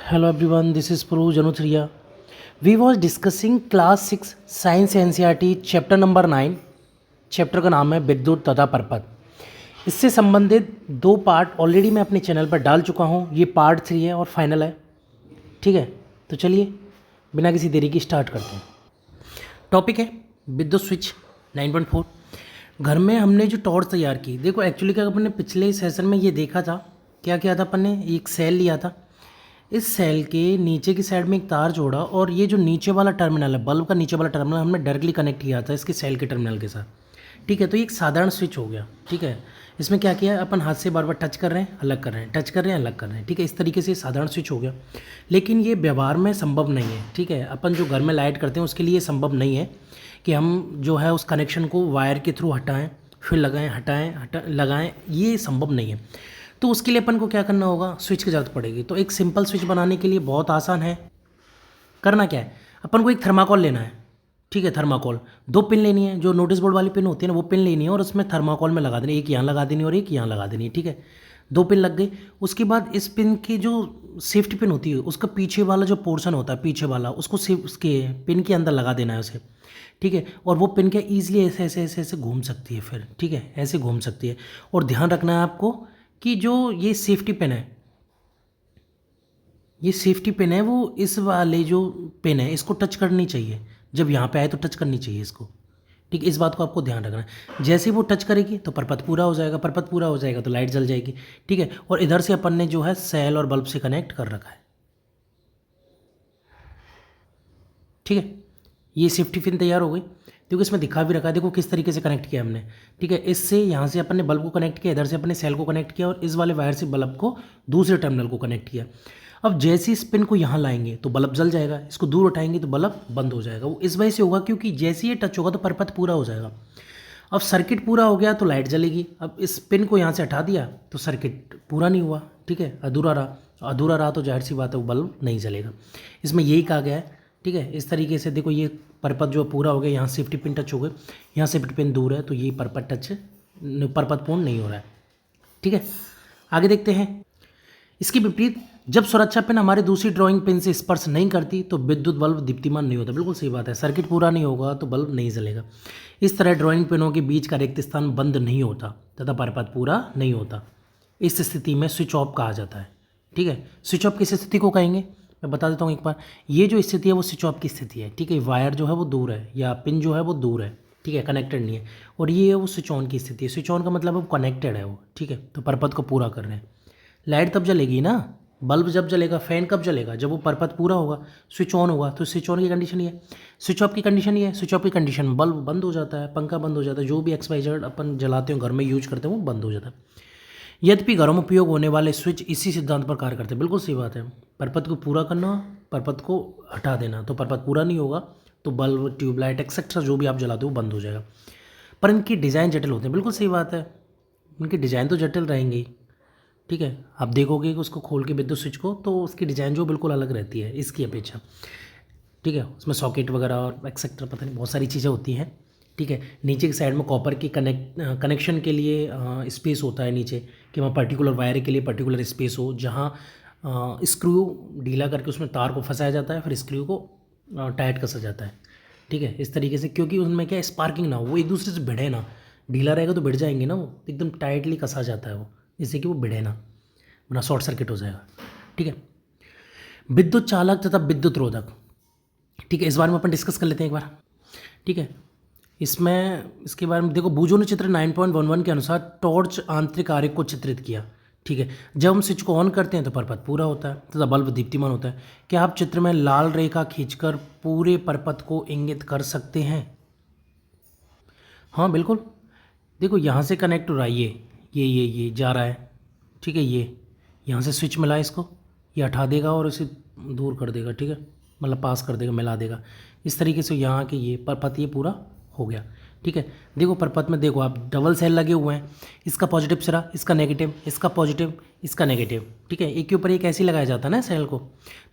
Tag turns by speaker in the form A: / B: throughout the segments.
A: Hello everyone, this is Puru Janutria. We was discussing class 6 science NCERT chapter number 9। Chapter का नाम है विद्युत तथा परपथ। इससे संबंधित दो पार्ट ऑलरेडी मैं अपने चैनल पर डाल चुका हूँ। ये पार्ट 3 है और फाइनल है। ठीक है, तो चलिए बिना किसी देरी की स्टार्ट करते हैं। टॉपिक है विद्युत स्विच 9.4। घर में हमने जो टॉर्च तैयार की, देखो एक्चुअली क्या अपन ने पिछले सेशन में ये देखा था, क्या किया था अपन ने, एक सेल लिया था। इस सेल के नीचे की साइड में एक तार जोड़ा और ये जो नीचे वाला टर्मिनल है, बल्ब का नीचे वाला टर्मिनल हमने डायरेक्टली कनेक्ट किया था इसके सेल के टर्मिनल के साथ। ठीक है, तो ये एक साधारण स्विच हो गया। ठीक है, इसमें क्या किया, अपन हाथ से बार बार टच कर रहे हैं, अलग कर रहे हैं, टच कर रहे हैं, अलग कर रहे हैं। ठीक है, इस तरीके से साधारण स्विच हो गया। लेकिन ये व्यवहार में संभव नहीं है। ठीक है, अपन जो घर में लाइट करते हैं उसके लिए संभव नहीं है कि हम जो है उस कनेक्शन को वायर के थ्रू हटाएँ, फिर लगाएँ, हटाएँ, लगाएँ, ये संभव नहीं है। तो उसके लिए अपन को क्या करना होगा, स्विच की ज़रूरत पड़ेगी। तो एक सिंपल स्विच बनाने के लिए बहुत आसान है। करना क्या है, अपन को एक थर्माकोल लेना है। ठीक है, थर्माकोल 2 पिन लेनी है, जो नोटिस बोर्ड वाली पिन होती है ना, वो पिन लेनी है और उसमें थर्माकोल में लगा देनी, एक यहाँ लगा देनी और एक यहाँ लगा देनी। ठीक है, 2 पिन लग गई। उसके बाद इस पिन की जो सेफ्टी पिन होती है उसका पीछे वाला जो पोर्शन होता है, पीछे वाला, उसको उसके पिन के अंदर लगा देना है उसे। ठीक है, और वो पिन क्या ईजिली ऐसे ऐसे ऐसे ऐसे घूम सकती है फिर। ठीक है, ऐसे घूम सकती है। और ध्यान रखना है आपको कि जो ये सेफ्टी पिन है, ये सेफ्टी पिन है, वो इस वाले जो पिन है इसको टच करनी चाहिए। जब यहाँ पे आए तो टच करनी चाहिए इसको। ठीक है, इस बात को आपको ध्यान रखना है। जैसे ही वो टच करेगी तो परपथ पूरा हो जाएगा, परपथ पूरा हो जाएगा तो लाइट जल जाएगी। ठीक है, और इधर से अपन ने जो है सेल और बल्ब से कनेक्ट कर रखा है। ठीक है, ये सेफ्टी पिन तैयार हो गई। देखो इसमें दिखा भी रखा है, देखो किस तरीके से कनेक्ट किया हमने। ठीक है, इससे यहाँ से अपन ने बल्ब को कनेक्ट किया, इधर से अपन ने सेल को कनेक्ट किया और इस वाले वायर से बल्ब को दूसरे टर्मिनल को कनेक्ट किया। अब जैसे इस पिन को यहाँ लाएंगे तो बल्ब जल जाएगा, इसको दूर उठाएंगे तो बल्ब बंद हो जाएगा। वो इस वजह से होगा क्योंकि जैसे ये टच होगा तो परपथ पूरा हो जाएगा। अब सर्किट पूरा हो गया तो लाइट जलेगी। अब इस पिन को यहाँ से हटा दिया तो सर्किट पूरा नहीं हुआ। ठीक है, अधूरा रहा, अधूरा रहा तो जाहिर सी बात है वो बल्ब नहीं जलेगा। इसमें यही कहा गया है। ठीक है, इस तरीके से देखो ये परपथ जो पूरा हो गया, यहाँ सेफ्टी पिन टच हो गए, यहाँ सेफ्टी पिन दूर है तो ये परपथ टच, परपथ पूर्ण नहीं हो रहा है। ठीक है, आगे देखते हैं। इसके विपरीत जब सुरक्षा पिन हमारे दूसरी ड्राइंग पिन से स्पर्श नहीं करती तो विद्युत बल्ब दीप्तिमान नहीं होता। बिल्कुल सही बात है, सर्किट पूरा नहीं होगा तो बल्ब नहीं जलेगा। इस तरह ड्राइंग पिनों के बीच का रिक्त स्थान बंद नहीं होता तथा परपथ पूरा नहीं होता। इस स्थिति में स्विच ऑफ कहा जाता है। ठीक है, स्विच ऑफ किस स्थिति को कहेंगे मैं बता देता हूँ एक बार। ये जो स्थिति है वो स्विच ऑफ की स्थिति है। ठीक है, वायर जो है वो दूर है या पिन जो है वो दूर है। ठीक है, कनेक्टेड नहीं है। और ये है वो स्विच ऑन की स्थिति है। स्विच ऑन का मतलब है वो कनेक्टेड है वो। ठीक है, तो परपथ को पूरा कर रहे हैं। लाइट तब जलेगी ना, बल्ब जब जलेगा, फैन कब जलेगा, जब वो परपथ पूरा होगा, स्विच ऑन होगा। तो स्विच ऑन की कंडीशन ये है, स्विच ऑफ की कंडीशन ये है। स्विच ऑफ की कंडीशन में बल्ब बंद हो जाता है, पंखा बंद हो जाता है, जो भी XYZ अपन जलाते हो घर में यूज करते हैं वो बंद हो जाता है। यद्यपि घरों में उपयोग होने वाले स्विच इसी सिद्धांत पर कार्य करते हैं। बिल्कुल सही बात है, परपथ को पूरा करना, परपथ को हटा देना, तो परपथ पूरा नहीं होगा तो बल्ब, ट्यूबलाइट एक्सेट्रा जो भी आप जलाते हो बंद हो जाएगा। पर इनकी डिज़ाइन जटिल होते हैं। बिल्कुल सही बात है, इनकी डिज़ाइन तो जटिल रहेंगे ही। ठीक है, आप देखोगे कि उसको खोल के विद्युत स्विच को तो उसकी डिज़ाइन जो बिल्कुल अलग रहती है इसकी अपेक्षा। ठीक है, उसमें सॉकेट वगैरह और एक्सेट्रा पता नहीं बहुत सारी चीज़ें होती हैं। ठीक है, नीचे की साइड में कॉपर की कनेक्शन के लिए स्पेस होता है नीचे, कि वहाँ पर्टिकुलर वायर के लिए पर्टिकुलर स्पेस हो, जहाँ स्क्रू ढीला करके उसमें तार को फंसाया जाता है, फिर स्क्रू को टाइट कसा जाता है। ठीक है, इस तरीके से, क्योंकि उनमें क्या स्पार्किंग ना हो, वो एक दूसरे से भिड़े ना। ढीला रहेगा तो भिड़ जाएंगे ना, वो एकदम टाइटली कसा जाता है वो, जिससे कि वो भिड़े ना, वरना शॉर्ट सर्किट हो जाएगा। ठीक है, विद्युत चालक तथा विद्युत रोधक। ठीक है, इस बारे में अपन डिस्कस कर लेते हैं एक बार। ठीक है, इसके बारे में देखो, बूजो ने चित्र 9.11 के अनुसार टॉर्च आंतरिक आरेख को चित्रित किया। ठीक है, जब हम स्विच को ऑन करते हैं तो परपथ पूरा होता है तथा बल्ब दीप्तिमान होता है। क्या आप चित्र में लाल रेखा खींचकर पूरे परपथ को इंगित कर सकते हैं? हाँ बिल्कुल, देखो यहाँ से कनेक्ट हो रहा है, ये जा रहा है। ठीक है, ये यहाँ से स्विच मिला, इसको ये हटा देगा और इसे दूर कर देगा। ठीक है, मतलब पास कर देगा, मिला देगा। इस तरीके से यहाँ के ये परपथ ये पूरा हो गया। ठीक है, देखो परपथ में देखो आप डबल सेल लगे हुए हैं, इसका पॉजिटिव सिरा, इसका नेगेटिव, इसका पॉजिटिव, इसका नेगेटिव। ठीक है, एक के ऊपर एक ऐसे ही लगाया जाता है ना सेल को,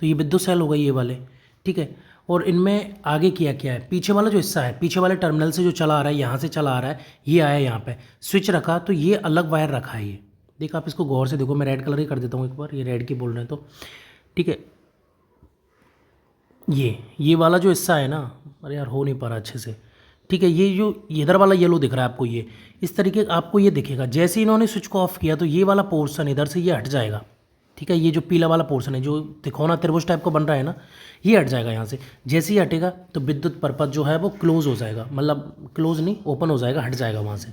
A: तो ये विद्युत सेल हो गई ये वाले। ठीक है, और इनमें आगे किया क्या है, पीछे वाला जो हिस्सा है, पीछे वाले टर्मिनल से जो चला आ रहा है, यहाँ से चला आ रहा है, ये आया यहाँ पे स्विच रखा तो ये अलग वायर रखा है। ये देखो आप इसको गौर से देखो, मैं रेड कलर ही कर देता हूँ एक बार, ये रेड की बोल रहे हैं तो। ठीक है, ये वाला जो हिस्सा है ना, अरे यार हो नहीं पा रहा अच्छे से। ठीक है, ये जो इधर वाला येलो दिख रहा है आपको, ये इस तरीके आपको ये दिखेगा। जैसे ही इन्होंने स्विच को ऑफ किया तो ये वाला पोर्शन इधर से ये हट जाएगा। ठीक है, ये जो पीला वाला पोर्शन है जो तिकोना त्रिभुज टाइप का बन रहा है ना, ये हट जाएगा यहाँ से। जैसे ही हटेगा तो विद्युत परपथ जो है वो क्लोज हो जाएगा, मतलब क्लोज नहीं, ओपन हो जाएगा, हट जाएगा वहाँ से।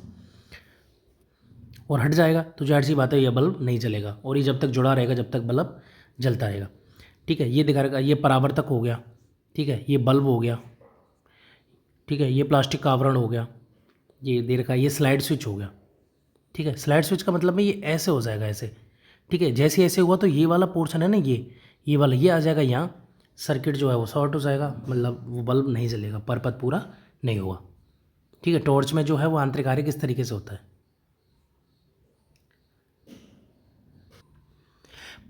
A: और हट जाएगा तो जाहिर सी बात है ये बल्ब नहीं जलेगा, और ये जब तक जुड़ा रहेगा जब तक बल्ब जलता रहेगा। ठीक है, ये दिखा रहेगा, ये परावर्तक हो गया। ठीक है, ये बल्ब हो गया। ठीक है, ये प्लास्टिक का आवरण हो गया, ये दे रखा है, ये स्लाइड स्विच हो गया। ठीक है, स्लाइड स्विच का मतलब है ये ऐसे हो जाएगा, ऐसे। ठीक है, जैसे ऐसे हुआ तो ये वाला पोर्शन है ना, ये वाला ये आ जाएगा यहाँ, सर्किट जो है वो शॉर्ट हो जाएगा, मतलब वो बल्ब नहीं जलेगा, परपथ पूरा नहीं होगा। ठीक है, टॉर्च में जो है वो आंतरिक आर्य किस तरीके से होता है।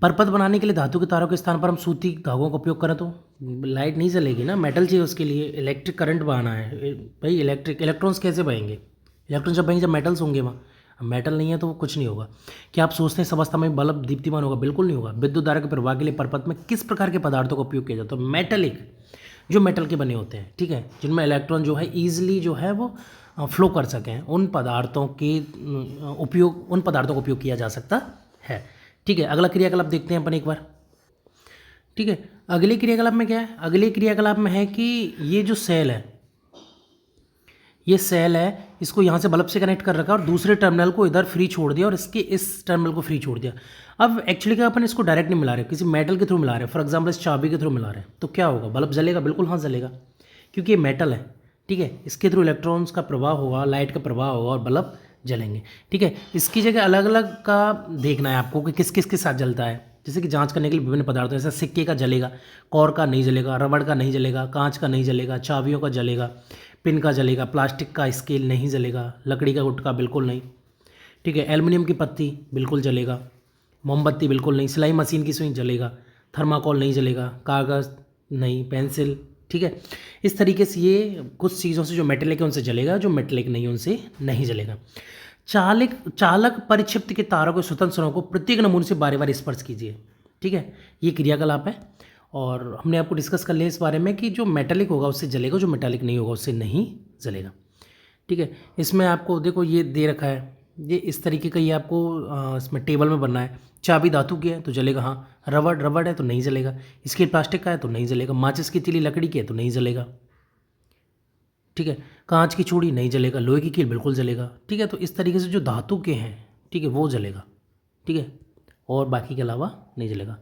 A: परपथ बनाने के लिए धातु के तारों के स्थान पर हम सूती धागों का उपयोग करें तो लाइट नहीं जलेगी ना, मेटल चाहिए उसके लिए, इलेक्ट्रिक करंट बहाना है भाई। इलेक्ट्रॉन्स कैसे बहेंगे, इलेक्ट्रॉन जब बहेंगे जब मेटल्स होंगे वहाँ। मेटल नहीं है तो कुछ नहीं होगा। क्या आप सोचते हैं इस अवस्था में बल्ब दीप्तिमान होगा? बिल्कुल नहीं होगा। विद्युत धारा के प्रवाह के लिए परपथ में किस प्रकार के पदार्थों का उपयोग किया जाता है? मेटलिक, जो मेटल के बने होते हैं। ठीक है, जिनमें इलेक्ट्रॉन जो है ईजिली जो है वो फ्लो कर सकें, उन पदार्थों के उपयोग, उन पदार्थों का उपयोग किया जा सकता है। ठीक है, अगला क्रियाकलाप देखते हैं अपन एक बार। ठीक है, अगले क्रियाकलाप में क्या है? अगले क्रियाकलाप में है कि ये जो सेल है, ये सेल है, इसको यहाँ से बल्ब से कनेक्ट कर रखा और दूसरे टर्मिनल को इधर फ्री छोड़ दिया और इसके इस टर्मिनल को फ्री छोड़ दिया। अब एक्चुअली क्या, अपन इसको डायरेक्ट नहीं मिला रहे, किसी मेटल के थ्रू मिला रहे हैं। फॉर एग्जाम्पल इस चाबी के थ्रू मिला रहे हैं तो क्या होगा? बल्ब जलेगा? बिल्कुल हाँ जलेगा, क्योंकि ये मेटल है। ठीक है, इसके थ्रू इलेक्ट्रॉन्स का प्रवाह होगा, लाइट का प्रवाह होगा और बल्ब जलेंगे। ठीक है, इसकी जगह अलग अलग का देखना है आपको कि किस किस के साथ जलता है। जैसे कि जांच करने के लिए विभिन्न पदार्थों, जैसे सिक्के का जलेगा, कॉर का नहीं जलेगा, रबड़ का नहीं जलेगा, कांच का नहीं जलेगा, चाबियों का जलेगा, पिन का जलेगा, प्लास्टिक का स्केल नहीं जलेगा, लकड़ी का गुटका बिल्कुल नहीं। ठीक है, एल्युमिनियम की पत्ती बिल्कुल जलेगा, मोमबत्ती बिल्कुल नहीं, सिलाई मशीन की सुई जलेगा, थर्माकोल नहीं जलेगा, कागज़ नहीं, पेंसिल। ठीक है, इस तरीके से ये कुछ चीज़ों से जो मेटेलिक है उनसे जलेगा, जो मेटेलिक नहीं है उनसे नहीं जलेगा। चालक परिक्षिप्त के तारों के स्वतंत्र स्वरों को प्रत्येक नमूने से बार बार स्पर्श कीजिए। ठीक है, ये क्रियाकलाप है और हमने आपको डिस्कस कर लिया इस बारे में कि जो मेटालिक होगा उससे जलेगा, जो मेटालिक नहीं होगा उससे नहीं जलेगा। ठीक है, इसमें आपको देखो ये दे रखा है, ये इस तरीके का ये आपको इसमें टेबल में बनना है। चाबी धातु की है तो जलेगा हाँ, रबड़ है तो नहीं जलेगा, स्केल प्लास्टिक का है तो नहीं जलेगा, माचिस की तीली लकड़ी की है तो नहीं जलेगा। ठीक है, कांच की चूड़ी नहीं जलेगा, लोहे की कील बिल्कुल जलेगा। ठीक है, तो इस तरीके से जो धातु के हैं, ठीक है, वो जलेगा। ठीक है, और बाकी के अलावा नहीं जलेगा।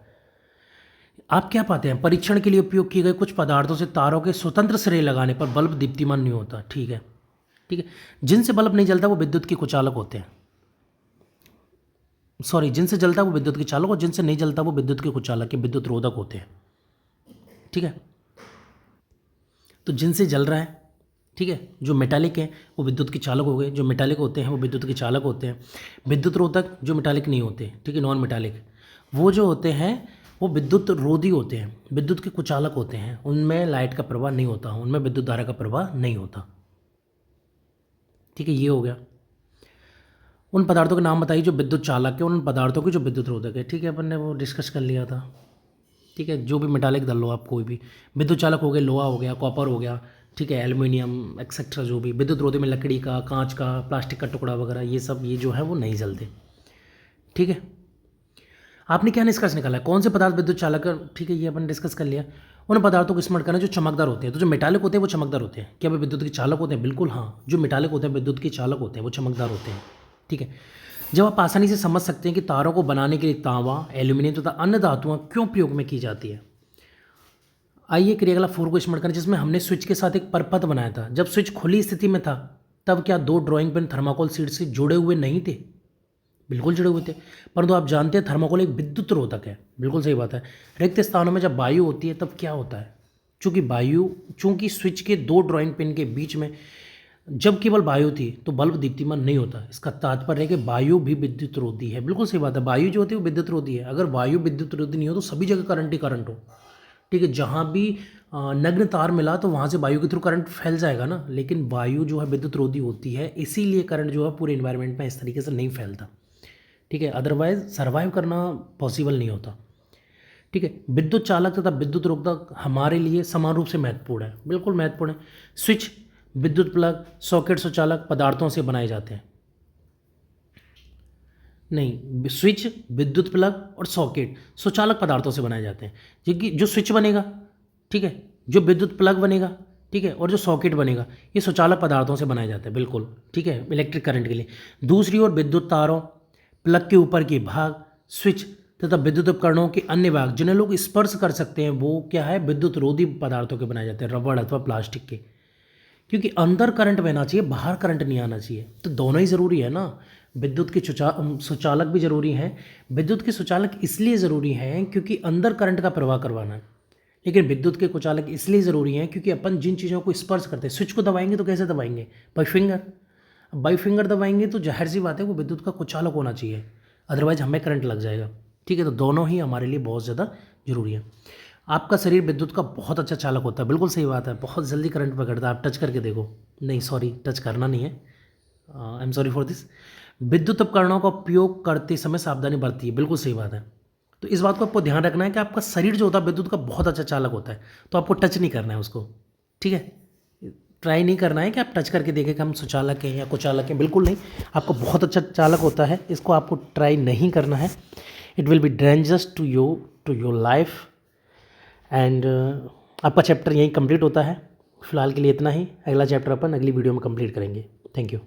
A: आप क्या पाते हैं? परीक्षण के लिए उपयोग किए गए कुछ पदार्थों से तारों के स्वतंत्र श्रेय लगाने पर बल्ब दीप्तिमान नहीं होता। ठीक है, ठीक है, जिनसे बल्ब नहीं जलता वो विद्युत के कुचालक होते हैं। सॉरी, जिनसे जलता है वो विद्युत के चालक और जिनसे नहीं जलता वो विद्युत के कुचालक या विद्युत रोधक होते हैं। ठीक है, तो जिनसे जल रहा है, ठीक है, जो मेटालिक है वो विद्युत के चालक हो गए, जो मेटालिक होते हैं वो विद्युत के चालक होते हैं। विद्युत रोधक जो मेटालिक नहीं होते, ठीक है, नॉन मेटालिक, वो जो होते हैं वो विद्युत रोधी होते हैं, विद्युत के कुचालक होते हैं। उनमें लाइट का प्रवाह नहीं होता, उनमें विद्युत धारा का प्रवाह नहीं होता। ठीक है, ये हो गया। उन पदार्थों के नाम बताइए जो विद्युत चालक है, उन पदार्थों के जो विद्युत रोधक है। ठीक है, अपन ने वो डिस्कस कर लिया था। ठीक है, जो भी मेटालिक दल लो आप, कोई भी विद्युत चालक हो गए, लोहा हो गया, कॉपर हो गया, ठीक है, एल्युमिनियम एक्सेट्रा, जो भी विद्युत रोधी में लकड़ी का, कांच का, प्लास्टिक का टुकड़ा वगैरह, ये सब ये जो है वो नहीं जलते। ठीक है, आपने क्या निष्कर्ष निकाला? कौन से पदार्थ विद्युत चालक है? ठीक है, ये अपन डिस्कस कर लिया। उन पदार्थों को स्मरण करना जो चमकदार होते हैं। तो जो मेटालिक होते हैं वो चमकदार होते हैं। क्या वे विद्युत के चालक होते हैं? बिल्कुल हाँ, जो मेटालिक होते हैं विद्युत के चालक होते हैं, वो चमकदार होते हैं। ठीक है, जब आप आसानी से समझ सकते हैं कि तारों को बनाने के लिए तांबा, एल्यूमिनियम तथा अन्य धातुआं क्यों प्रयोग में की जाती है। आइए क्रियाकलाप 4 को स्मरण करें, जिसमें हमने स्विच के साथ एक परपथ बनाया था। जब स्विच खुली स्थिति में था तब क्या 2 ड्राइंग पेन थर्माकोल शीट से जुड़े हुए नहीं थे? बिल्कुल जुड़े हुए थे, परंतु आप जानते हैं थर्माकोल एक विद्युत रोधक है। बिल्कुल सही बात है। रिक्त स्थानों में जब वायु होती है तब क्या होता है? चूंकि स्विच के 2 ड्राइंग पिन के बीच में जब केवल वायु थी तो बल्ब दीप्तिमान नहीं होता। इसका तात्पर्य है कि वायु भी विद्युत रोधी है। बिल्कुल सही बात है, वायु जो होती है वो विद्युत रोधी है। अगर वायु विद्युत रोधी नहीं हो तो सभी जगह करंट ही करंट हो। ठीक है, जहाँ भी नग्न तार मिला तो वहाँ से वायु के थ्रू करंट फैल जाएगा ना, लेकिन वायु जो है विद्युत रोधी होती है, इसीलिए करंट जो है पूरे इन्वायरमेंट में इस तरीके से नहीं फैलता। ठीक है, अदरवाइज सर्वाइव करना पॉसिबल नहीं होता। ठीक है। विद्युत चालक तथा विद्युत रोधक हमारे लिए समान रूप से महत्वपूर्ण है, बिल्कुल महत्वपूर्ण है। स्विच, विद्युत प्लग, सॉकेट स्वचालक पदार्थों से बनाए जाते हैं। नहीं, स्विच, विद्युत प्लग और सॉकेट स्वचालक पदार्थों से बनाए जाते हैं। क्योंकि जो स्विच बनेगा, ठीक है, जो विद्युत प्लग बनेगा, ठीक है, और जो सॉकेट बनेगा, ये स्वचालक पदार्थों से बनाए जाते हैं, बिल्कुल ठीक है, इलेक्ट्रिक करंट के लिए। दूसरी ओर विद्युत तारों, प्लग के ऊपर के भाग, स्विच तथा विद्युत उपकरणों के अन्य भाग जिन्हें लोग स्पर्श कर सकते हैं, वो क्या है, विद्युत रोधी पदार्थों के बनाए जाते हैं, रबड़ अथवा प्लास्टिक के। क्योंकि अंदर करंट बहना चाहिए, बाहर करंट नहीं आना चाहिए, तो दोनों ही ज़रूरी है ना। विद्युत के सुचालक भी ज़रूरी हैं। विद्युत के सुचालक इसलिए ज़रूरी हैं क्योंकि अंदर करंट का प्रवाह करवाना है, लेकिन विद्युत के कुचालक इसलिए ज़रूरी हैं क्योंकि अपन जिन चीज़ों को स्पर्श करते हैं, स्विच को दबाएंगे तो कैसे दबाएंगे, बाई फिंगर। बाई फिंगर दबाएंगे तो जाहिर सी बात है वो विद्युत का कुचालक होना चाहिए, अदरवाइज हमें करंट लग जाएगा, ठीक है। तो दोनों ही हमारे लिए बहुत ज़्यादा जरूरी है। आपका शरीर विद्युत का बहुत अच्छा चालक होता है, बिल्कुल सही बात है, बहुत जल्दी करंट पकड़ता है, आप टच करके देखो। नहीं सॉरी, टच करना नहीं है, I am sorry for this. विद्युत उपकरणों का उपयोग करते समय सावधानी बरती है, बिल्कुल सही बात है। तो इस बात को आपको ध्यान रखना है कि आपका शरीर जो होता है विद्युत का बहुत अच्छा चालक होता है, तो आपको टच नहीं करना है उसको, ठीक है। ट्राई नहीं करना है कि आप टच करके देखें कि हम सुचालक हैं या कुचालक हैं, बिल्कुल नहीं। आपको बहुत अच्छा चालक होता है, इसको आपको ट्राई नहीं करना है। It will be dangerous to your life. And आपका चैप्टर यहीं कंप्लीट होता है। फिलहाल के लिए इतना ही, अगला चैप्टर अपन अगली वीडियो में कंप्लीट करेंगे। Thank you.